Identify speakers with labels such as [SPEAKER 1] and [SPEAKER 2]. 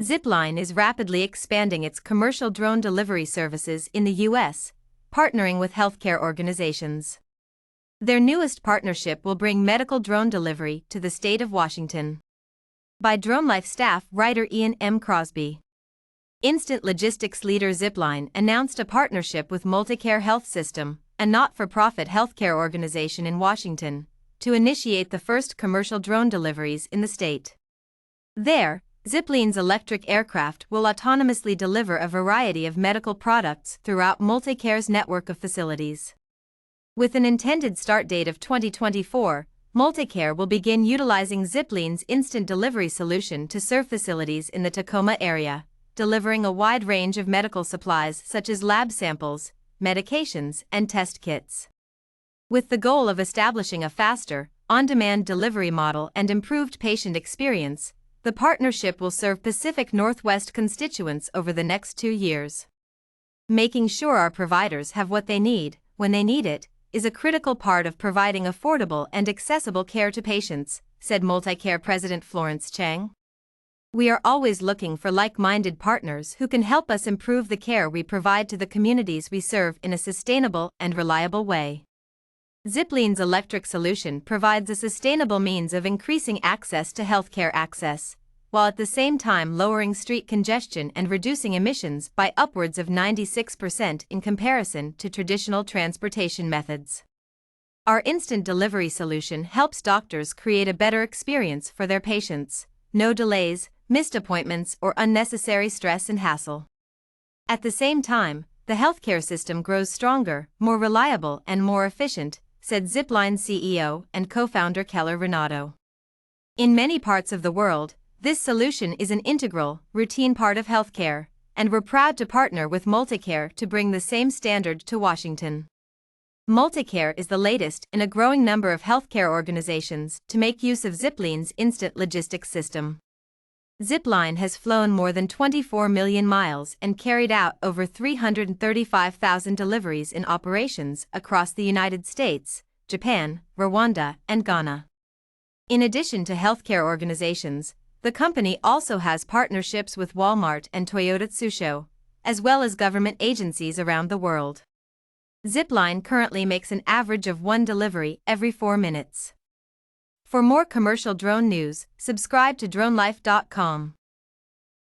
[SPEAKER 1] Zipline is rapidly expanding its commercial drone delivery services in the U.S., partnering with healthcare organizations. Their newest partnership will bring medical drone delivery to the state of Washington. By DroneLife staff writer Ian M. Crosby. Instant logistics leader Zipline announced a partnership with MultiCare Health System, a not-for-profit healthcare organization in Washington, to initiate the first commercial drone deliveries in the state. There, Zipline's electric aircraft will autonomously deliver a variety of medical products throughout MultiCare's network of facilities. With an intended start date of 2024, MultiCare will begin utilizing Zipline's instant delivery solution to serve facilities in the Tacoma area, delivering a wide range of medical supplies such as lab samples, medications, and test kits. With the goal of establishing a faster, on-demand delivery model and improved patient experience, the partnership will serve Pacific Northwest constituents over the next 2 years. Making sure our providers have what they need, when they need it, is a critical part of providing affordable and accessible care to patients, said MultiCare President Florence Chang. We are always looking for like-minded partners who can help us improve the care we provide to the communities we serve in a sustainable and reliable way. Zipline's electric solution provides a sustainable means of increasing access to healthcare access, while at the same time lowering street congestion and reducing emissions by upwards of 96% in comparison to traditional transportation methods. Our instant delivery solution helps doctors create a better experience for their patients, no delays, missed appointments, or unnecessary stress and hassle. At the same time, the healthcare system grows stronger, more reliable, and more efficient, said Zipline CEO and co-founder Keller Renato. In many parts of the world, this solution is an integral, routine part of healthcare, and we're proud to partner with MultiCare to bring the same standard to Washington. MultiCare is the latest in a growing number of healthcare organizations to make use of Zipline's instant logistics system. Zipline has flown more than 24 million miles and carried out over 335,000 deliveries in operations across the United States, Japan, Rwanda, and Ghana. In addition to healthcare organizations, the company also has partnerships with Walmart and Toyota Tsusho, as well as government agencies around the world. Zipline currently makes an average of 1 delivery every 4 minutes. For more commercial drone news, subscribe to DroneLife.com.